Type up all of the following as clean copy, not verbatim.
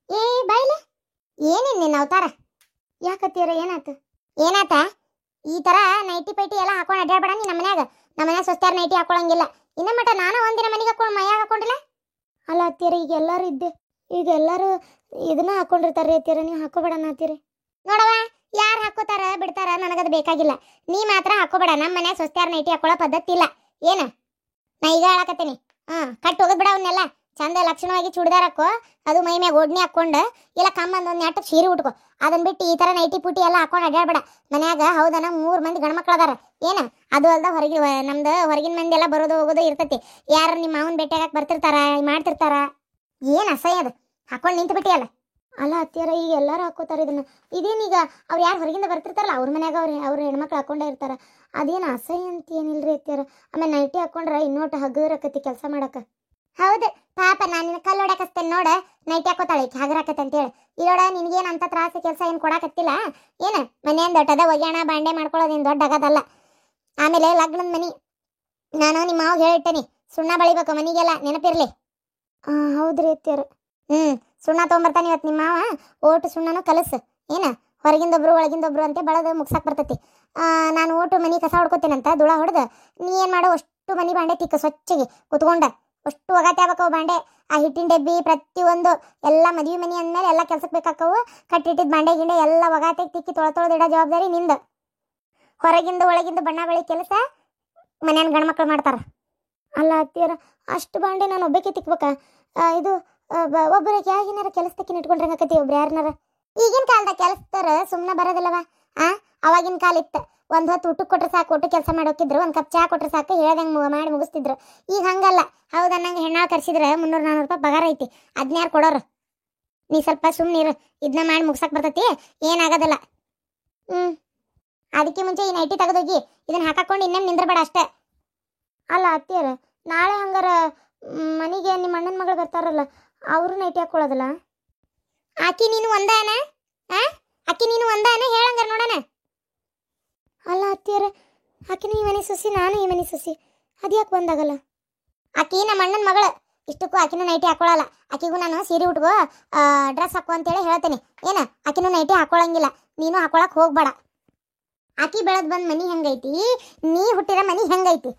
ಏ ಬಾಯ್ಲೆ, ಏನೇನ್ ನಿನ್ನ ಅವತಾರ? ಯಾಕತ್ತೀರ? ಏನಾತ ಏನಾತ? ಈ ತರ ನೈಟಿ ಪೈಟಿ ಎಲ್ಲ ಹಾಕೊಂಡು ಅಡ್ಡಾಡ್ಬೇಡ ನೀ ನಮ್ಮ ಮನ್ಯಾಗ ಸ್ವಸ್ತ್ಯಾರ ನೈಟಿ ಹಾಕೊಳಂಗಿಲ್ಲ. ಇನ್ನ ಮಟ ನಾನು ಒಂದಿನ ಮನೆಗೆ ಹಾಕೊಂಡು ಮೈಯಾಗ ಹಾಕೊಂಡಿಲ್ಲ. ಅಲ್ಲ ಅತ್ತೀರ, ಈಗ ಎಲ್ಲರೂ ಇದನ್ನ ಹಾಕೊಂಡಿರ್ತಾರ್ರಿ ಅತ್ತೀರ, ನೀವು ಹಾಕೋಬೇಡ ಅನ್ನತ್ತೀರಿ. ನೋಡವ, ಯಾರು ಹಾಕೋತಾರ ಬಿಡ್ತಾರ ನನಗದು ಬೇಕಾಗಿಲ್ಲ. ನೀ ಮಾತ್ರ ಹಾಕೋಬೇಡ. ನಮ್ಮ ಮನ್ಯಾಗ ಸ್ವಸ್ತ್ಯಾರ ನೈಟಿ ಹಾಕೊಳ್ಳೋ ಪದ್ಧತಿ ಇಲ್ಲ. ಏನ ನಾ ಈಗ ಹೇಳಕತ್ತೀನಿ. ಕಟ್ ಹೋಗದ್ ಬಿಡ ಅವನ್ನೆಲ್ಲ. ಚಂದ ಲಕ್ಷಣವಾಗಿ ಚೂಡಿದಾರ ಹಾಕೋ, ಅದು ಮೈ ಮ್ಯಾಗ ಓಡ್ನಿ ಹಾಕೊಂಡು ಇಲ್ಲ ಕಮ್ಮಂದ ಒಂದು ನೆಟ್ಟ ಸೀರೆ ಉಟ್ಕೋ. ಅದನ್ನ ಬಿಟ್ಟು ಈ ತರ ನೈಟಿ ಪುಟಿ ಎಲ್ಲ ಹಾಕೊಂಡು ಅಡ್ಡಾಡ್ಬೇಡ. ಮನ್ಯಾಗ ಹೌದನ 3 ಮಂದಿ ಗಂಡ್ಮಕ್ಳು ಅದಾರ. ಏನ ಅದು ಅಲ್ದ ನಮ್ದು ಹೊರಗಿನ ಮಂದಿ ಎಲ್ಲ ಬರೋದು ಹೋಗೋದು ಇರ್ತೈತಿ. ಯಾರು ನಿಮ್ಮ ಮಾವನ್ ಭೇಟಿಯಾಗಕ್ಕೆ ಬರ್ತಿರ್ತಾರ, ಮಾಡ್ತಿರ್ತಾರ. ಏನ್ ಅಸಹ್ಯ ಅದು ಹಾಕೊಂಡು ನಿಂತು ಬಿಟ್ಟಿಯಲ್ಲ. ಅಲ್ಲ ಅತ್ಯಾರ, ಈಗ ಎಲ್ಲಾರು ಹಾಕೋತಾರ ಇದನ್ನ. ಇದೇನೀಗ ಅವ್ರು ಯಾರು ಹೊರಗಿಂದ ಬರ್ತಿರ್ತಾರಲ್ಲ ಅವ್ರ ಮನ್ಯಾಗ ಅವ್ರ ಹೆಣ್ಮಕ್ಳು ಹಾಕೊಂಡೇ ಇರ್ತಾರ. ಅದೇನು ಅಸಹ್ಯ ಅಂತ ಏನಿಲ್ರಿ ಅತ್ಯಾರ. ಆಮೇಲೆ ನೈಟಿ ಹಾಕೊಂಡ್ರ ಇನ್ನೋಟ್ ಹಗರಕತಿ ಕೆಲಸ ಮಾಡಕ. ಹೌದು ಪಾಪ, ನಾನು ನಿನ್ನ ಕಲ್ಲು ಹೊಡಕಸ್ತೇನೆ ನೋಡ. ನೈಟಿ ಹಾಕೋತಾಳೆ ಹಗರಾಕತ್ತೆ ಅಂತೇಳಿ. ಇಲ್ಲೋಡ, ನಿನ್ಗೇನು ಅಂತ ತ್ರಾಸ ಕೆಲಸ ಏನು ಕೊಡಾಕತ್ತಿಲ್ಲ. ಏನ ಮನೆಯನ್ ದೊಡ್ಡದ ಒಗ್ಯಾಣ ಬಾಂಡೆ ಮಾಡ್ಕೊಳ್ಳೋದೇನು ದೊಡ್ಡ ಆಗದಲ್ಲ. ಆಮೇಲೆ ಲಗ್ನದ ಮನಿ ನಾನು ನಿಮ್ಮ ಮಾವಾಗ ಹೇಳಿಟ್ಟೇನಿ, ಸುಣ್ಣ ಬಳಿಬೇಕು ಮನಿಗೆಲ್ಲ, ನೆನಪಿರ್ಲಿ. ಹೌದ್ರಿ ಅತ್ಯಾರ. ಸುಣ್ಣ ತೊಗೊಂಬರ್ತಾನೆ ಇವತ್ತು ನಿಮ್ಮ ಮಾವ. ಓಟು ಸುಣ್ಣನೂ ಕಲಸು. ಏನ ಹೊರಗಿಂದೊಬ್ರು ಒಳಗಿಂದೊಬ್ರು ಅಂತ ಬಳದು ಮುಗ್ಸಾಕ್ ಬರ್ತೈತಿ. ನಾನು ಓಟು ಮನಿ ಕಸ ಹೊಡ್ಕೋತೀನಂತ ದುಳ ಹೊಡೆದು, ನೀ ಏನು ಮಾಡೋ ಅಷ್ಟು ಮನಿ ಬಾಂಡೆ ತಿಕ್ಕ ಸ್ವಚ್ಛಗೆ ಕುತ್ಕೊಂಡ ಅಷ್ಟು ಒಗಟೆ ಆಗ್ಬೇಕವು ಬಾಂಡೆ. ಆ ಹಿಟ್ಟಿನ ಡಬ್ಬಿ ಪ್ರತಿಯೊಂದು ಎಲ್ಲ ಮದುವೆ ಮನಿ ಅಂದಮೇಲೆ ಎಲ್ಲ ಕೆಲ್ಸಕ್ಕೆ ಬೇಕಾಕವು. ಕಟ್ಟಿಟ್ಟಿದ್ದು ಬಾಂಡೆ ಗಿಂಡೆ ಎಲ್ಲ ಒಗಾಟೆಗೆ ತಿಕ್ಕಿ ತೊಳೆದಿಡೋ ಜವಾಬ್ದಾರಿ ನಿಂದು. ಹೊರಗಿಂದ ಒಳಗಿಂದ ಬಣ್ಣ ಬಳಿ ಕೆಲಸ ಮನ್ಯಾನ ಗಂಡ್ಮಕ್ಳು ಮಾಡ್ತಾರ. ಅಲ್ಲ ಅತ್ತೀರ, ಅಷ್ಟು ಬಾಂಡೆ ನಾನು ಒಬ್ಬಕ್ಕೆ ತಿಕ್ಬೇಕಾ? ಇದು ಒಬ್ಬರಿಗೆ ಯಾಗಿನಾರ ಕೆಲಸದಕ್ಕೆ ಇಟ್ಕೊಂಡ್ರೆ ಹಾಕತಿ ಒಬ್ರು ಯಾರನಾರ. ಈಗಿನ ಕಾಲದಾಗ ಕೆಲಸದಾರ ಸುಮ್ಮನೆ ಬರೋದಿಲ್ಲವ. ಅವಾಗಿನ ಕಾಲ ಇತ್ತು, ಒಂದು ಹೊತ್ತು ಊಟಕ್ಕೆ ಕೊಟ್ರೆ ಸಾಕು, ಊಟ ಕೆಲಸ ಮಾಡೋಕಿದ್ರು. ಒಂದು ಕಪ್ ಚಹಾ ಕೊಟ್ರೆ ಸಾಕು, ಹೇಳ್ದಂಗೆ ಮಾಡಿ ಮುಗಿಸ್ತಿದ್ರು. ಈಗ ಹಂಗಲ್ಲ. ಹೌದನ್ನಂಗೆ ಹೆಣ್ಣಾಳು ಕರ್ಸಿದ್ರೆ 300-400 ರೂಪಾಯಿ ಪಗಾರ ಐತಿ. ಅದನ್ಯಾರು ಕೊಡೋರು? ನೀ ಸ್ವಲ್ಪ ಸುಮ್ಮನಿರು, ಇದನ್ನ ಮಾಡಿ ಮುಗ್ಸಕ್ಕೆ ಬರ್ತೈತಿ, ಏನಾಗೋದಿಲ್ಲ. ಅದಕ್ಕೆ ಮುಂಚೆ ಈ ನೈಟಿ ತೆಗೆದೋಗಿ ಇದನ್ನ ಹಾಕೊಂಡು ಇನ್ನೇನು ನಿಂದ್ರಬೇಡ ಅಷ್ಟೇ. ಅಲ್ಲ ಅತ್ತಿಯರ, ನಾಳೆ ಹಂಗಾರ ಮನೆಗೆ ನಿಮ್ಮ ಅಣ್ಣನ ಮಗಳು ಬರ್ತಾರಲ್ಲ, ಅವರು ನೈಟಿ ಹಾಕೊಳ್ಳೋದಿಲ್ಲ? ಆಕಿ ನೀನು ಒಂದಾನ? ಆಕಿ ನೀನು ಒಂದಾನ ಹೇಳಂಗಾರ ನೋಡೋಣ. ಅಲ್ಲ ಅತ್ತಿಯರ, ಆಕಿನ ಈ ಮನೆ ಸೊಸಿ, ನಾನು ಈ ಮನೆ ಸೊಸಿ, ಅದ್ಯಾಕೆ ಬಂದಾಗಲ್ಲ? ಆಕಿ ನಮ್ಮ ಅಣ್ಣನ ಮಗಳು, ಇಷ್ಟಕ್ಕೂ ಆಕಿನೂ ನೈಟಿ ಹಾಕೊಳ್ಳಲ್ಲ. ಆಕಿಗೂ ನಾನು ಸೀರೆ ಉಟ್ಕೋ ಡ್ರೆಸ್ ಹಾಕೋ ಅಂತೇಳಿ ಹೇಳ್ತೇನೆ. ಏನ ಆಕಿನೂ ನೈಟಿ ಹಾಕೊಳ್ಳಂಗಿಲ್ಲ, ನೀನು ಹಾಕೊಳಕ್ ಹೋಗ್ಬೇಡ. ಆಕಿ ಬೆಳೆದ್ ಬಂದ್ ಮನಿ ಹೆಂಗೈತಿ, ನೀ ಹುಟ್ಟಿದ ಮನಿ ಹೆಂಗೈತಿ?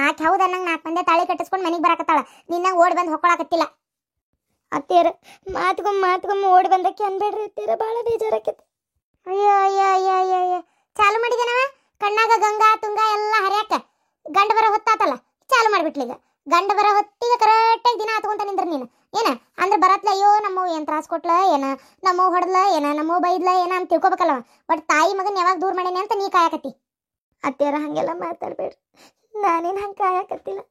ಆಕಿ ಹೌದಾ ನಂಗೆ 4 ಮಂದಿ ತಾಳಿ ಕಟ್ಟಿಸ್ಕೊಂಡು ಮನೆಗೆ ಬರಾಕತ್ತಾಳ, ನಿನ್ನ ಓಡಿ ಬಂದು ಹೊಕ್ಕೊಳಕತ್ತಿಲ್ಲ. ಅತ್ತೇರ ಮಾತ್ಗೊಮ್ಮ ಓಡಿ ಬಂದಕ್ಕೆ ಅನ್ಬೇಡ್ರಿ ಅತ್ತೇರ, ಭಾಳ ಬೇಜಾರಾಕೈತಿ. ಅಯ್ಯೋ ಅಯ್ಯೋ ಅಯ್ಯೋ ಅಯ್ಯೋ ಅಯ್ಯೋ, ಚಾಲು ಮಾಡಿದೇನವ ಕಣ್ಣಾಗ ಗಂಗಾ ತುಂಗ ಎಲ್ಲ ಹರಿಯಾಕ. ಗಂಡ ಬರೋ ಹೊತ್ತಾತಲ್ಲ, ಚಾಲು ಮಾಡಿಬಿಟ್ಲಿಗ. ಗಂಡ ಬರೋ ಹೊತ್ತಿಗೆ ಕರೆಕ್ಟಾಗಿ ದಿನ ಹತ್ಕೊಂತ ನಿಂದ್ರ ನೀನು. ಏನ ಅಂದ್ರೆ ಬರತ್ಲ, ಅಯ್ಯೋ ನಮ್ಮವ್ ಏನು ತ್ರಾಸ ಕೊಟ್ಲ ಏನ, ನಮ್ಮವ್ ಹೊಡೆದ್ಲ ಏನ, ನಮ್ಮವ್ ಬೈದ್ಲ ಏನ ಅಂತ ತಿಳ್ಕೊಬೇಕಲ್ಲವ. ಬಟ್ ತಾಯಿ ಮಗನ ಯಾವಾಗ ದೂರ ಮಾಡೇನೆ ಅಂತ ನೀ ಕಾಯಕತ್ತಿ. ಅತ್ತೇರ ಹಂಗೆಲ್ಲ ಮಾತಾಡ್ಬೇಡ್ರಿ, ನಾನೇನು ಹಂಗೆ ಕಾಯಕತ್ತಿಲ್ಲ.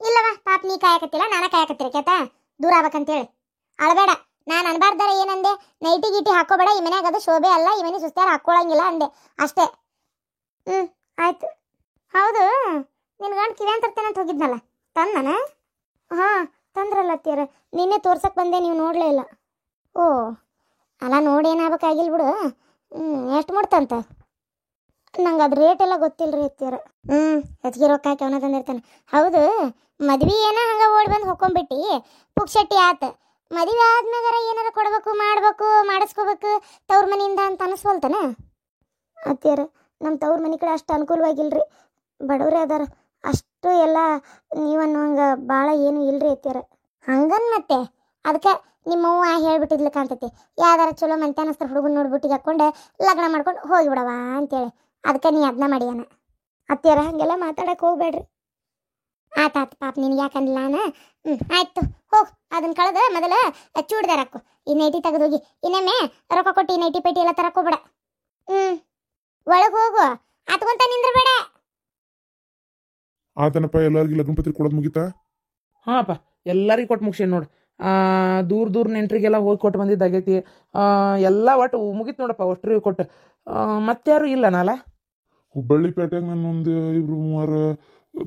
ಇಲ್ಲವ ಪಾಪ, ನೀ ಕಾಯಕತ್ತಿಲ್ಲ, ನಾನ ಕಾಯಕತ್ತೀರಿ ಕೇತಾ ದೂರ ಆಗ್ಬೇಕಂತೇಳಿ. ಅಳಬೇಡ, ನಾನು ಅನ್ಬಾರ್ದಾರ ಏನಂದೆ, ನೈಟಿ ಗೀಟಿ ಹಾಕೋಬೇಡ, ಈ ಮನ್ಯಾಗ ಅದು ಶೋಭೆ ಅಲ್ಲ, ಈ ಮನೆ ಸುಸ್ತಾರ ಹಾಕ್ಕೊಳಂಗಿಲ್ಲ ಅಂದೆ ಅಷ್ಟೇ. ಆಯ್ತು. ಹೌದು, ನಿನ್ನ ಗಂಡು ಕಿವ್ಯಾನ್ ತರ್ತೇನೆ ಅಂತ ಹೋಗಿದ್ನಲ್ಲ, ತಂದನ? ತಂದ್ರಲ್ಲ ಅತ್ತಿಯರ, ನಿನ್ನೆ ತೋರ್ಸಕ್ಕೆ ಬಂದೆ, ನೀವು ನೋಡಲೇ ಇಲ್ಲ. ಓ ಅಲ್ಲ, ನೋಡಿ ಏನಾಗಬೇಕಾಗಿಲ್ಲ ಬಿಡು. ಎಷ್ಟು ಮುಡ್ತಂತ? ನಂಗೆ ಅದು ರೇಟ್ ಎಲ್ಲ ಗೊತ್ತಿಲ್ಲರಿ ಅತ್ತಿಯರ. ಹೆಚ್ಚಿಗೆ ರೊಕ್ಕ ಹಾಕಿ ಅವನ ತಂದಿರ್ತಾನೆ. ಹೌದು, ಮದ್ವೆ ಏನೋ ಹಂಗೆ ಓಡಿ ಬಂದು ಹೊಕ್ಕೊಂಬಿಟ್ಟು ಪುಕ್ಷಟ್ಟಿ ಆತ. ಮದುವೆ ಆದ್ಮೇಲೆ ಏನಾರ ಕೊಡ್ಬೇಕು, ಮಾಡ್ಬೇಕು, ಮಾಡಿಸ್ಕೋಬೇಕು ತವ್ರ ಮನೆಯಿಂದ ಅಂತ ಅನಿಸ್ವಲ್ತಾನೆ ಅತ್ತಿಯರ. ನಮ್ಮ ತವ್ರ ಮನೆ ಕಡೆ ಅಷ್ಟು ಅನುಕೂಲವಾಗಿಲ್ರಿ, ಬಡವ್ರೆ ಅದಾರ. ಅಷ್ಟು ಎಲ್ಲ ನೀವನ್ನು ಹಂಗೆ ಭಾಳ ಏನು ಇಲ್ರಿ ಅತ್ತಿಯರ. ಹಂಗನ್ ಮತ್ತೆ ಅದಕ್ಕೆ ನಿಮ್ಮವ್ವ ಹೇಳ್ಬಿಟ್ಟಿದ್ಲು ಕಾಣ್ತೈತಿ, ಯಾವ್ದಾರ ಚಲೋ ಮಂತೆ ಅನ್ನಿಸ್ತಾರೆ ಹುಡುಗನ ನೋಡ್ಬಿಟ್ಟಿಗೆ ಹಾಕ್ಕೊಂಡು ಲಗ್ನ ಮಾಡ್ಕೊಂಡು ಹೋಗಿಬಿಡವ ಅಂತೇಳಿ. ಅದಕ್ಕೆ ನೀ ಅದನ್ನ ಮಾಡಿಯಾನ ಅತ್ತಿಯರ. ಹಂಗೆಲ್ಲ ಮಾತಾಡಕ್ಕೆ ಹೋಗ್ಬೇಡ್ರಿ. ಆತಾತು ಪಾಪ, ನಿನ್ಗೆ ಯಾಕಂದಿಲ್ಲ ನಾನು. ಆಯ್ತು ಹೋಗು, ಅದನ್ನ ಕಳೆದು ಮೊದಲು ಚೂಡಿದಾರ ಹಾಕು, ಈ ನೈಟಿ ತೆಗೆದೋಗಿ. ಇನ್ನೊಮ್ಮೆ ರೊಕ್ಕ ಕೊಟ್ಟು ಈ ನೈಟಿ ಪೇಟಿ ಎಲ್ಲ ತರಕೋಬೇಡ. ಒಳಗೆ ಹೋಗು, ಹತ್ಕೊಂತ ನಿಂದ್ರಬೇಡ. ಆತನಪ್ಪ, ಎಲ್ಲರಿಗೂ ಲಗ್ನ ಪತ್ರಿಕೆ ಕೊಡೋದು ಮುಗಿತಾ? ಹಾಂಪ್ಪ, ಎಲ್ಲರಿಗೂ ಕೊಟ್ಟು ಮುಗಿಸೇನು ನೋಡು. ದೂರ ನೆಂಟ್ರಿಗೆಲ್ಲ ಹೋಗಿ ಕೊಟ್ಟು ಬಂದಿದ್ದಾಗೈತಿ. ಎಲ್ಲ ಒಟ್ಟು ಮುಗೀತು ನೋಡಪ್ಪ, ಅಷ್ಟ್ರಿಗೆ ಕೊಟ್ಟು. ಮತ್ತಾರು ಇಲ್ಲ ನಾಲ ಹುಬ್ಬಳ್ಳಿ ಪೇಟೆಗೆ ನನ್ನೊಂದು 2-3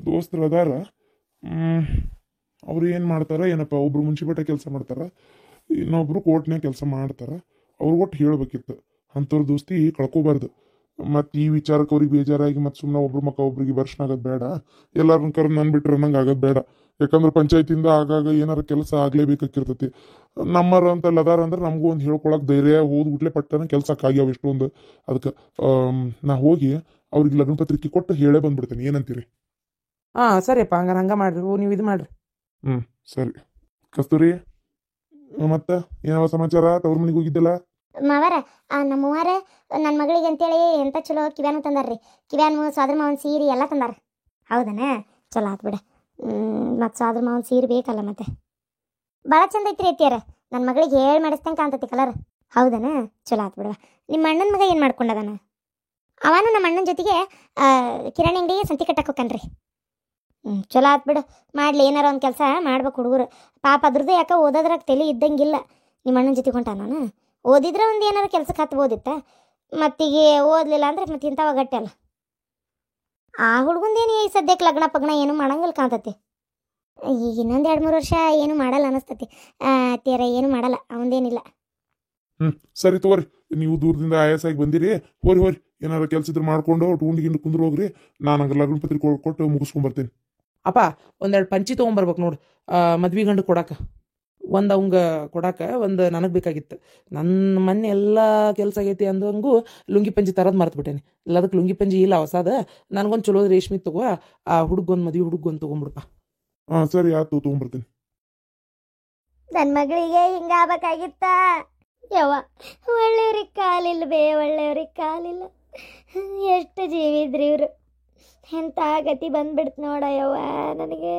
ದೋಸ್ತರು ಅದಾರ. ಅವ್ರು ಏನು ಮಾಡ್ತಾರ ಏನಪ್ಪ, ಒಬ್ರು ಮುನ್ಸಿಪೇಟೆ ಕೆಲಸ ಮಾಡ್ತಾರ, ಇನ್ನೊಬ್ರು ಕೋರ್ಟ್ನಾಗ ಕೆಲಸ ಮಾಡ್ತಾರ. ಅವ್ರಿಗೆ ಒಟ್ಟು ಹೇಳ್ಬೇಕಿತ್ತು, ಅಂಥವ್ರ ದೋಸ್ತಿ ಕಳ್ಕೊಬಾರ್ದು. ಮತ್ತು ಈ ವಿಚಾರಕ್ಕೆ ಅವ್ರಿಗೆ ಬೇಜಾರಾಗಿ ಮತ್ತು ಸುಮ್ಮನೆ ಒಬ್ರು ಒಬ್ರಿಗೆ ವರ್ಷನ ಆಗೋದು ಬೇಡ. ಎಲ್ಲರನ್ನ ಕರೆದು ನಾನು ಬಿಟ್ರೆ ನಂಗೆ ಆಗೋದು ಬೇಡ. ಯಾಕಂದ್ರೆ ಪಂಚಾಯತಿಂದ ಆಗಾಗ ಏನಾರ ಕೆಲಸ ಆಗ್ಲೇಬೇಕಾಗಿರ್ತೈತಿ. ನಮ್ಮರ ಅಂತ ಲದಾರ ಅಂದ್ರೆ ನಮಗೂ ಒಂದು ಹೇಳ್ಕೊಳಕ್ ಧೈರ್ಯ, ಹೋದ್ಬಿಟ್ಲೆ ಪಟ್ಟನ ಕೆಲ್ಸಕ್ಕೆ ಆಗ್ಯಾವ ಎಷ್ಟೊಂದು. ಅದಕ್ಕೆ ನಾ ಹೋಗಿ ಅವ್ರಿಗೆ ಲಗ್ನ ಪತ್ರಿಕೆ ಕೊಟ್ಟು ಹೇಳೇ ಬಂದ್ಬಿಡ್ತೇನೆ. ಏನಂತೀರಿ? ಸರಿಯಪ್ಪ, ಹಂಗ ಮಾಡ್ರಿ. ನೀವು ಇದು ಮಾಡ್ರಿ. ಸರಿ. ಕಸ್ತೂರಿ, ಮತ್ತ ಏನವ ಸಮಾಚಾರ? ತವ್ರ ಮನೆಗೆ ಹೋಗಿದ್ದಲ್ಲ? ಮಾವರ ನಮ್ಮವ್ವಾರ ನನ್ನ ಮಗಳಿಗೆ ಅಂತೇಳಿ ಎಂತ ಚಲೋ ಕಿವ್ಯಾನು ತಂದಾರ್ರಿ. ಕಿವ್ಯಾನು ಸೋದ್ರ ಮಾವನ್ ಸೀರೆ ಎಲ್ಲ ತಂದಾರ. ಹೌದನ? ಚಲೋ ಆತ್ ಬಿಡ. ಮತ್ತು ಸೋದ್ರ ಮಾವನ್ ಸೀರೆ ಬೇಕಲ್ಲ ಮತ್ತೆ. ಭಾಳ ಚಂದ ಐತ್ರಿ ಅತ್ತಿಯಾರ. ನನ್ನ ಮಗಳಿಗೆ ಹೇಳಿ ಮಾಡಿಸ್ತಂಗೆ ಕಾಣ್ತೈತಿ ಕಲರ್. ಹೌದನ? ಚಲೋ ಆತ್ ಬಿಡವ. ನಿಮ್ಮ ಅಣ್ಣನ ಮಗ ಏನು ಮಾಡ್ಕೊಂಡದನ? ಅವನು ನಮ್ಮ ಅಣ್ಣನ ಜೊತೆಗೆ ಕಿರಾಣಿ ಅಂಗಡಿಗೆ ಸಂತಿ ಕಟ್ಟಕ್ಕೆ ಹೋಗ್ಕನ್ರಿ. ಚಲೋ ಆತ್ ಬಿಡು. ಮಾಡ್ಲಿ, ಏನಾರ ಒಂದು ಕೆಲಸ ಮಾಡ್ಬೇಕು ಹುಡುಗರು. ಪಾಪ ಅದ್ರದ್ದು ಯಾಕೆ ಓದೋದ್ರಾಗ ತಲೆ ಇದ್ದಂಗಿಲ್ಲ. ನಿಮ್ಮ ಅಣ್ಣನ ಜೊತೆ ಹೊಂಟ ನಾನು ಓದಿದ್ರೆ ಒಂದು ಏನಾರು ಕೆಲ್ಸಕ್ಕೆ ಹತ್ಬೋದಿತ್ತ. ಮತ್ತೀಗ ಓದಲಿಲ್ಲ ಅಂದ್ರೆ ಮತ್ತೆ ಇಂಥವ ಗಟ್ಟೆ ಅಲ್ಲ. ಆ ಹುಡುಗಂದೇನು ಈ ಸದ್ಯಕ್ಕೆ ಲಗ್ನ ಪಗ್ನ ಏನು ಮಾಡಂಗಿಲ್ಲ ಕಾಣ್ತತಿ. ಈಗ ಇನ್ನೊಂದು 2-3 ವರ್ಷ ಏನು ಮಾಡಲ್ಲ ಅನಿಸ್ತತಿ. ತೀರ ಏನು ಮಾಡಲ್ಲ, ಅವಂದೇನಿಲ್ಲ. ಸರಿ ತಗೋರಿ. ನೀವು ದೂರದಿಂದ ಆಯಾಸಾಗಿ ಬಂದಿರಿ. ಹೋರಿ ಏನಾರ ಕೆಲಸ ಇದ್ರೆ ಮಾಡ್ಕೊಂಡು ಟೂಂಡಿ ಗಿಂಡು ಕುಂದ್ರ ಹೋಗ್ರಿ. ನಾನು ಹಂಗೆ ಲಗ್ನ ಪತ್ರಿಕೆ ಕೊಟ್ಟು ಮುಗಿಸ್ಕೊಂಬರ್ತೇನೆ. ಅಪ್ಪ, ಒಂದೆರಡು ಪಂಚಿ ತೊಗೊಂಬರ್ಬೇಕು ನೋಡು, ಮದ್ವೆ ಗಂಡು ಕೊಡಾಕ. ಒಂದು ಅವಂಗ ಕೊಡಾಕ, ಒಂದು ನನಗೆ ಬೇಕಾಗಿತ್ತು. ನನ್ನ ಮೊನ್ನೆ ಎಲ್ಲ ಕೆಲಸ ಆಗೈತಿ ಅಂದಂಗೂ ಲುಂಗಿ ಪಂಚಿ ತರದ್ ಮರ್ತ್ಬಿಟ್ಟೇನೆ. ಇಲ್ಲ, ಅದಕ್ಕೆ ಲುಂಗಿ ಪಂಚಿ ಇಲ್ಲ ಹೊಸಾದ. ನನಗೊಂದು ಚಲೋ ರೇಷ್ಮೆ ತಗೋ. ಆ ಹುಡುಗೊಂದು ಮದ್ವೆ ಹುಡುಗೊಂದು ತೊಗೊಂಬಿಡಪ್ಪ. ಸರಿ ಆಯ್ತು, ತೊಗೊಂಬರ್ತೀನಿ. ನನ್ನ ಮಗಳಿಗೆ ಹಿಂಗಾಗಬೇಕಾಗಿತ್ತ. ಯವ್ವ, ಒಳ್ಳೆಯವ್ರಿಗೆ ಕಾಲಿಲ್ಲ ಬೇ, ಒಳ್ಳೆಯವ್ರಿಗೆ ಕಾಲಿಲ್ಲ. ಎಷ್ಟು ಜೀವಿದ್ರಿ ಇವರು. ಎಂಥ ಗತಿ ಬಂದ್ಬಿಡ್ತು ನೋಡ ಯವ್ವ. ನನಗೆ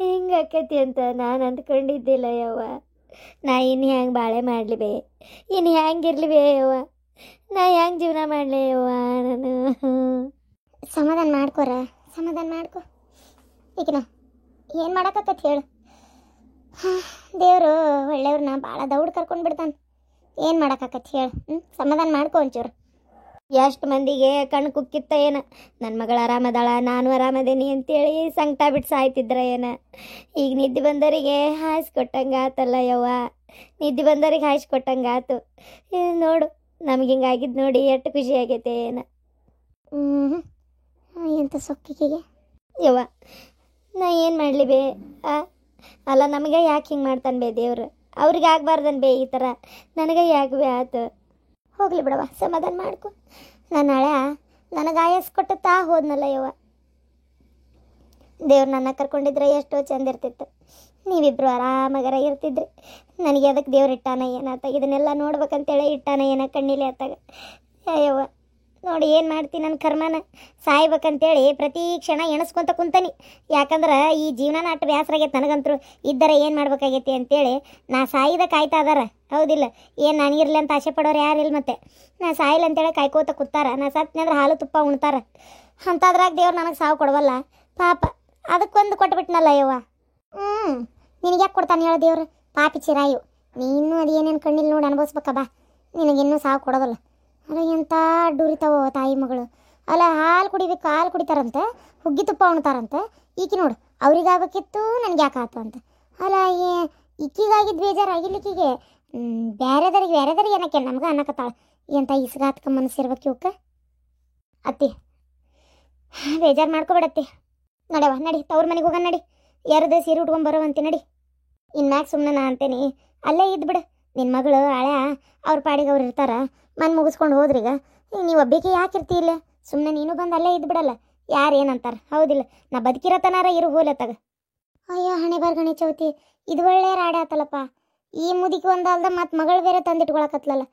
ಹಿಂಗಾಕೈತಿ ಅಂತ ನಾನು ಅಂದ್ಕೊಂಡಿದ್ದಿಲ್ಲ ಯವ್ವ. ನಾ ಇನ್ನು ಹೆಂಗೆ ಬಾಳೆ ಮಾಡಲಿ ಬೇ, ಇನ್ನು ಹೆಂಗಿರ್ಲಿ ಬೇ ಯವ್ವ. ನಾ ಹೆಂಗೆ ಜೀವನ ಮಾಡಲಿ ಯವ್ವ ನಾನು. ಸಮಾಧಾನ ಮಾಡ್ಕೋರ, ಸಮಾಧಾನ ಮಾಡ್ಕೊ. ಈಗಿನ ಏನು ಮಾಡೋಕ್ಕತ್ತೈತಿ ಹೇಳು. ದೇವರು ಒಳ್ಳೆಯವ್ರನ್ನ ಭಾಳ ದೌಡ್ ಕರ್ಕೊಂಡು ಬಿಡ್ತಾನೆ. ಏನು ಮಾಡೋಕ್ಕಾಕತಿ ಹೇಳು. ಸಮಾಧಾನ ಮಾಡ್ಕೊ ಒಂಚೂರು. ಎಷ್ಟು ಮಂದಿಗೆ ಕಣ್ಣು ಕುಕ್ಕಿತ್ತ ಏನ, ನನ್ನ ಮಗಳು ಆರಾಮದಾಳ, ನಾನು ಆರಾಮದೇನಿ ಅಂತೇಳಿ ಸಂಕಟ ಬಿಟ್ಟು ಸಾಯ್ತಿದ್ರ ಏನ. ಈಗ ನಿದ್ದೆ ಬಂದವರಿಗೆ ಹಾಯಿಸ್ಕೊಟ್ಟಂಗೆ ಆತಲ್ಲ ಯವ್ವ. ನಿದ್ದೆ ಬಂದವ್ರಿಗೆ ಹಾಯಿಸ್ಕೊಟ್ಟಂಗೆ ಆತು. ನೋಡು, ನಮ್ಗೆ ಹಿಂಗಾಗಿದ್ದು ನೋಡಿ ಎಷ್ಟು ಖುಷಿ ಆಗೈತೆ ಏನ. ಎಂಥ ಸೊಕ್ಕಿಗೆ ಯವ್ವ. ನಾ ಏನು ಮಾಡಲಿ ಬೇ. ಅಲ್ಲ, ನಮಗೆ ಯಾಕೆ ಹಿಂಗೆ ಮಾಡ್ತಾನೆ ಬೇ ದೇವ್ರು? ಅವ್ರಿಗೆ ಆಗ್ಬಾರ್ದನ್ ಬೇ ಈ ಥರ. ನನಗೆ ಯಾಕೆ ಬೇ ಆತು. ಹೋಗ್ಲಿ ಬಿಡವ, ಸಮಾಧಾನ ಮಾಡ್ಕೊ. ನಾನು ನಾಳೆ ನನಗೆ ಆಯಸ್ ಕೊಟ್ಟುತ್ತಾ ಹೋದ್ನಲ್ಲ ಯವ್ವ. ದೇವ್ರು ನನ್ನ ಕರ್ಕೊಂಡಿದ್ರೆ ಎಷ್ಟೋ ಚಂದ ಇರ್ತಿತ್ತು. ನೀವಿಬ್ರು ಆರಾಮಾಗಾರ ಇರ್ತಿದ್ರಿ. ನನಗೆ ಅದಕ್ಕೆ ದೇವ್ರು ಇಟ್ಟಾನ ಏನಾತ, ಇದನ್ನೆಲ್ಲ ನೋಡ್ಬೇಕಂತೇಳಿ ಇಟ್ಟಾನ ಏನ ಕಣ್ಣಿಲೆ ಆತಾಗ. ಯವ್ವ ನೋಡಿ, ಏನು ಮಾಡ್ತೀನಿ ನನ್ನ ಕರ್ಮನ. ಸಾಯ್ಬೇಕಂತೇಳಿ ಪ್ರತಿ ಕ್ಷಣ ಎಣಸ್ಕೊಂತ ಕುಂತಾನಿ. ಯಾಕಂದ್ರೆ ಈ ಜೀವನ ನಾಟ ಬ್ಯಾಸರಾಗೈತೆ ನನಗಂತರು. ಇದ್ದರೆ ಏನು ಮಾಡ್ಬೇಕಾಗೈತಿ ಅಂತೇಳಿ ನಾ ಸಾಯ್ದ ಕಾಯ್ತಾ ಅದಾರ. ಹೌದಿಲ್ಲ? ಏನು ನನಗಿರ್ಲಿ ಅಂತ ಆಸೆ ಪಡೋರು ಯಾರಿಲ್ಲ. ಮತ್ತೆ ನಾ ಸಾಯಿಲ್ಲ ಅಂತೇಳಿ ಕಾಯ್ಕೋತ ಕೂತಾರ. ನಾ ಸತ್ನಂದ್ರೆ ಹಾಲು ತುಪ್ಪ ಉಣ್ತಾರ. ಅಂಥದ್ರಾಗ ದೇವ್ರು ನನಗೆ ಸಾವು ಕೊಡವಲ್ಲ ಪಾಪ. ಅದಕ್ಕೊಂದು ಕೊಟ್ಬಿಟ್ನಲ್ಲ ಯವ್ವ. ನಿನಗೆ ಯಾಕೆ ಕೊಡ್ತಾನೆ ಹೇಳೋ ದೇವ್ರು? ಪಾಪಿ ಚಿರಾಯು ನೀನು. ಅದು ಏನೇನು ಕಣ್ಣಿಲ್ಲ ನೋಡಿ ಅನುಭವಿಸ್ಬೇಕ ಬಾ. ನಿನಗಿನ್ನೂ ಸಾವು ಕೊಡೋದಲ್ಲ. ಅಲ್ಲ, ಎಂಥ ಅಡ್ಡೂರಿತಾವೋ ತಾಯಿ ಮಗಳು. ಅಲ್ಲ, ಹಾಲು ಕುಡಿಬೇಕು, ಹಾಲು ಕುಡಿತಾರಂತೆ, ಹುಗ್ಗಿ ತುಪ್ಪ ಉಣ್ತಾರಂತೆ. ಈಕಿ ನೋಡು, ಅವ್ರಿಗಾಗಬೇಕಿತ್ತು, ನನಗೆ ಯಾಕೆ ಆತು ಅಂತ. ಅಲ್ಲ, ಈಕಿಗಾಗಿದ್ದು ಬೇಜಾರಾಗಿರ್ಲಿಕ್ಕಿಗೆ ಬೇರೆದರಿಗೆ ಏನಕ್ಕೆ ನಮ್ಗೆ ಅನ್ನಕತ್ತಾಳ. ಎಂಥ ಇಸ್ಗಾತ್ಕ ಮನಸ್ಸಿರ್ಬೇಕು ಇವಕ್ಕೆ. ಅತ್ತಿ ಬೇಜಾರು ಮಾಡ್ಕೊಬೇಡತ್ತಿ. ನಡವ, ನಡಿ ತವ್ರ ಮನೆಗೆ ಹೋಗೋಣ. ನಡಿ, ಯಾರದೇ ಸೀರೆ ಉಟ್ಕೊಂಬರೋವಂತಿ. ನಡಿ. ಇನ್ಮ್ಯಾಗ ಸುಮ್ಮನೆ ನಾ ಅಂತೇನಿ, ಅಲ್ಲೇ ಇದ್ಬಿಡು. ನಿನ್ನ ಮಗಳು ಹಳೆ ಅವ್ರ ಪಾಡಿಗೆ ಅವ್ರು ಇರ್ತಾರ. ಮನೆ ಮುಗಿಸ್ಕೊಂಡು ಹೋದ್ರೀಗ ನೀವು ಒಬ್ಬೇಕೆ ಯಾಕಿರ್ತಿ ಇಲ್ಲೇ? ಸುಮ್ಮನೆ ನೀನು ಬಂದು ಅಲ್ಲೇ ಇದ್ಬಿಡಲ್ಲ. ಯಾರು ಏನಂತಾರೆ? ಹೌದಿಲ್ಲ? ನಾ ಬದುಕಿರತನಾರ ಇರು ಹೋಲತ್ತಾಗ. ಅಯ್ಯೋ, ಹಣೆ ಬರ್ಗಣಿ ಚೌತಿ, ಇದು ಒಳ್ಳೆ ರಾಡೆ ಆತಲ್ಲಪ್ಪ. ಈ ಮುದಿಗೆ ಒಂದಲ್ದ ಮತ್ತು ಮಗಳು ಬೇರೆ ತಂದಿಟ್ಕೊಳಕತ್ಲಲ್ಲ.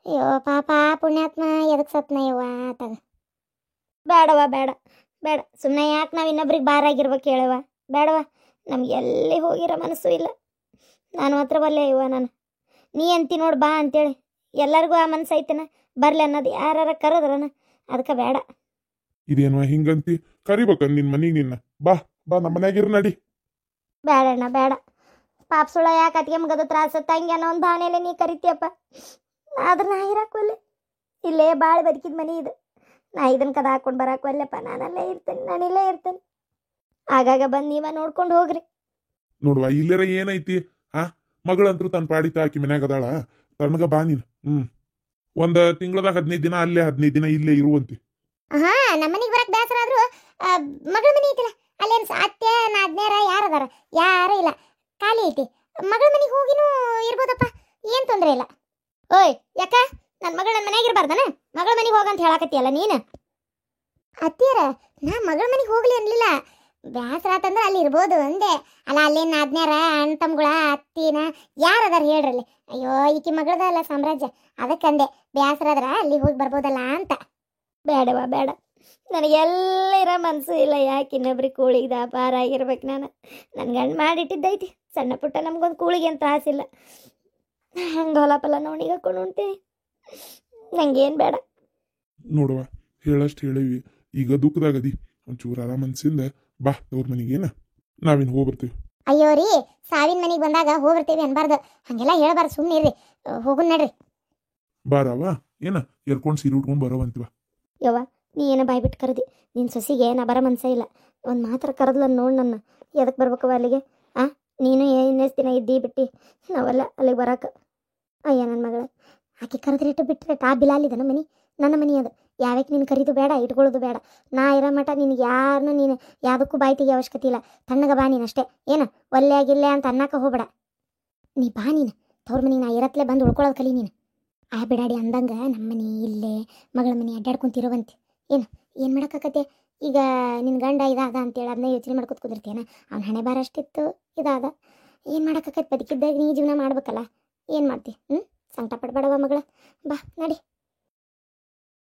ಅಯ್ಯೋ ಪಾಪ, ಪುಣ್ಯಾತ್ಮ ಎದಕ್ಕೆ ಸತ್ನ ಯವ್ವ ಆತಾಗ. ಬೇಡವ, ಬೇಡ ಬೇಡ. ಸುಮ್ಮನೆ ಯಾಕೆ ನಾವು ಇನ್ನೊಬ್ರಿಗೆ ಬಾರಾಗಿರ್ಬೇಕು ಹೇಳವ? ಬೇಡವ, ನಮ್ಗೆ ಎಲ್ಲಿ ಹೋಗಿರೋ ಮನಸ್ಸು ಇಲ್ಲ. ನಾನು ಹತ್ರ ಬಲ್ಲೆ ಇವ. ನಾನು ನೀ ಅಂತಿ ನೋಡಿ ಬಾ ಅಂತೇಳಿ ಎಲ್ಲರಿಗೂ ಆ ಮನಸ್ಸು ಐತೆನ ಬರಲಿ ಅನ್ನೋದು ಯಾರ ಕರೆದ್ರನ. ಅದಕ್ಕೆ ಬೇಡ. ಇದೇನು ಹಿಂಗಂತಿ? ಕರಿಬೇಕ ನಿನ್ನ ಮನೆಗೆ ನಿನ್ನ. ಬಾ ಬಾ, ನಮ್ಮ ಮನ್ಯಾಗಿರು. ನಡಿ. ಬೇಡಣ್ಣ ಬೇಡ. ಪಾಪ ಸುಳ ಯಾಕೆ ಅತ್ತಿಗೆ ಮಗದ ತ್ರಾಸ ತಂಗಿ ಅನ್ನೋ ಒಂದು ಭಾವನೆಯಲ್ಲೇ ನೀ ಕರಿತೀಯಪ್ಪ. ಆದ್ರೆ ನಾ ಇರಾಕ್ವಲ್ಲೆ. ಇಲ್ಲೇ ಭಾಳ ಬದುಕಿದ ಮನೆ ಇದು. ನಾ ಇದನ್ನು ಕದ ಹಾಕೊಂಡು ಬರಾಕ್ವಲ್ಲಪ್ಪ. ನಾನಲ್ಲೇ ಇರ್ತೇನೆ, ನಾನಿಲ್ಲೇ ಇರ್ತೇನೆ. ಆಗಾಗ ಬಂದು ನೀವ ನೋಡ್ಕೊಂಡು ಹೋಗ್ರಿ. ನೋಡುವ, ಇಲ್ಲರ ಏನೈತಿ? ಮಗಳಂತರೂ ತನ್ನ ಪಾಡಿತ ಆಕಿ ಮನ್ಯಾಗ ಅದಾಳ. ತಣ್ಣಗ ಬಾ ನೀನು. ಒಂದು ತಿಂಗಳದಾಗ 15 ದಿನ ಅಲ್ಲೇ, 15 ದಿನ ಇಲ್ಲೇ ಇರುವಂತಿ. ನಮ್ಮನಿಗೆ ಬರಕ್ ಬೇಸರ ಆದ್ರೂ ಮಗಳ ಮನೆ ಐತಿಲ್ಲ, ಅಲ್ಲೇನು ಅತ್ತೆ ನಾದ್ನೇರ ಯಾರದಾರ? ಯಾರೂ ಇಲ್ಲ, ಖಾಲಿ ಐತಿ. ಮಗಳ ಮನೆಗೆ ಹೋಗಿನೂ ಇರ್ಬೋದಪ್ಪ, ಏನು ತೊಂದರೆ ಇಲ್ಲ. ಓಯ್ ಯಾಕ ನನ್ನ ಮಗಳು ನನ್ನ ಮನೆಯಾಗ ಇರಬಾರ್ದನ? ಮಗಳ ಮನೆಗೆ ಹೋಗಂತ ಹೇಳಕತ್ತಿಯಲ್ಲ ನೀನು. ಅತ್ತಿಯರ ನಾ ಮಗಳ ಮನೆಗೆ ಹೋಗ್ಲಿ ಅನ್ಲಿಲ್ಲ, ಬ್ಯಾಸರ ಆತಂದ್ರೆ ಅಲ್ಲಿ ಇರ್ಬೋದು ಅಂದೆ. ಅಲ್ಲ ಅಲ್ಲೇನು ನಾದ್ನ್ಯಾರ ಅಣ್ಣ ತಮ್ಗಳ ಅತ್ತಿನ ಯಾರದಾರ ಹೇಳ್ರಲ್ಲಿ? ಅಯ್ಯೋ ಈಕಿ ಮಗಳದ ಅಲ್ಲ ಸಾಮ್ರಾಜ್ಯ, ಅದಕ್ಕಂದೆ ಬ್ಯಾಸರ ಆದ್ರ ಅಲ್ಲಿ ಹೋಗಿ ಬರ್ಬೋದಲ್ಲ ಅಂತ. ಬೇಡವಾ ಬೇಡ, ನನಗೆ ಎಲ್ಲಿರ ಮನಸ್ಸು ಇಲ್ಲ. ಯಾಕೆ ಇನ್ನೊಬ್ರಿಗೆ ಕೂಳಿಗೆ ದಾಪಾರ ಆಗಿರ್ಬೇಕು ನಾನು? ನನ್ನ ಗಂಡು ಮಾಡಿಟ್ಟಿದ್ದೈತಿ ಸಣ್ಣ ಪುಟ್ಟ, ನಮ್ಗೊಂದು ಕೂಳಿಗೆ ಅಂತ ಆಸಿಲ್ಲ. ಹಂಗೆ ಹೊಲಪಲ್ಲ ನೋಡಿಗೆ ಹಾಕೊಂಡು ಉಣ್ತೀನಿ, ನಂಗೇನು ಬೇಡ. ನೋಡುವ ಹೇಳಷ್ಟು ಹೇಳೀವಿ, ಈಗ ದುಃಖದಾಗದಿ, ಒಂಚೂರು ಆರಾಮ ಅನ್ಸಿಂದ ಬಾ ಅವ್ರ ಮನೆಗೇನ, ನಾವಿನ್ ಹೋಗ್ಬರ್ತೀವಿ. ಅಯ್ಯೋ ರೀ, ಸಾವಿನ ಮನೆಗೆ ಬಂದಾಗ ಹೋಗ್ಬರ್ತೀವಿ ಅನ್ಬಾರ್ದು, ಹಂಗೆಲ್ಲ ಹೇಳ್ಬಾರ್ದು. ಸುಮ್ಮನೆ ಇರ್ರಿ, ಹೋಗುನ್ ನಡ್ರಿ. ಬಾರವ ಏನ ಎರ್ಕೊಂಡು ಸೀರೆ ಉಟ್ಕೊಂಡು ಬರೋವಂತೀವ. ಯವ್ವ ನೀ ಏನೋ ಬಾಯ್ಬಿಟ್ಟು ಕರೆದಿ, ನಿನ್ನ ಸೊಸಿಗೆ ನಾ ಬರೋ ಮನಸ್ಸೇ ಇಲ್ಲ. ಒಂದು ಮಾತ್ರ ಕರೆದ್ಲ ನೋಡಿ ನನ್ನ, ಎದಕ್ಕೆ ಬರ್ಬೇಕವ ಅಲ್ಲಿಗೆ? ನೀನು ಇನ್ನೆಷ್ಟು ದಿನ ಇದ್ದಿ ಬಿಟ್ಟು ನಾವೆಲ್ಲ ಅಲ್ಲಿಗೆ ಬರೋಕೆ? ಅಯ್ಯ ನನ್ನ ಮಗಳ, ಆಕೆ ಕರೆದ್ರಿಟ್ಟು ಬಿಟ್ಟರೆ ಆ ಬಿಲಾಲಿದ ನಮ್ಮ ಮನೆ, ನನ್ನ ಮನೆ ಅದು. ಯಾವ್ಯಾಕೆ ನೀನು ಕರೀದು ಬೇಡ, ಇಟ್ಕೊಳ್ಳೋದು ಬೇಡ. ನಾ ಇರೋ ಮಠ ನಿನಗೆ ಯಾರನ್ನೂ ನೀನು ಯಾವುದಕ್ಕೂ ಬಾಯಿ ತೆಗಿಯೋ ಅವಶ್ಯಕತೆ ಇಲ್ಲ. ತಣ್ಣಗೆ ಬಾ ನೀನು ಅಷ್ಟೇ, ಏನು ಒಲ್ಲೆ ಆಗಿಲ್ಲ ಅಂತ ಅನ್ನಕ್ಕೆ ಹೋಗ್ಬೇಡ. ನೀ ಬಾ ನೀನು, ತವ್ರ ಮನೆಗೆ ನಾ ಇರತ್ಲೆ ಬಂದು ಉಳ್ಕೊಳ್ಳೋದು ಕಲಿ ನೀನು. ಬಿಡಾಡಿ ಅಂದಂಗೆ ನಮ್ಮ ಮನೆ ಇಲ್ಲೇ ಮಗಳ ಮನೆ ಅಡ್ಡಾಡ್ಕೊಂತಿರೋವಂತೆ. ಏನು ಮಾಡೋಕ್ಕಾಗತ್ತೆ? ಈಗ ನಿನ್ನ ಗಂಡ ಇದಾದ ಅಂತೇಳಿ ಅದನ್ನ ಯೋಚನೆ ಮಾಡ್ಕೊತ ಕುದಿರ್ತೇನ? ಅವ್ನ ಹಣೆ ಬಾರ ಅಷ್ಟಿತ್ತು, ಇದಾದ. ಏನು ಮಾಡೋಕ್ಕಾಗತ್ತೆ? ಬದುಕಿದ್ದಾಗ ನೀ ಜೀವನ ಮಾಡ್ಬೇಕಲ್ಲ, ಏನು ಮಾಡ್ತಿ? ಸಂಕಟ ಪಡಬೇಡವ ಮಗಳ, ಬಾ ನಡಿ.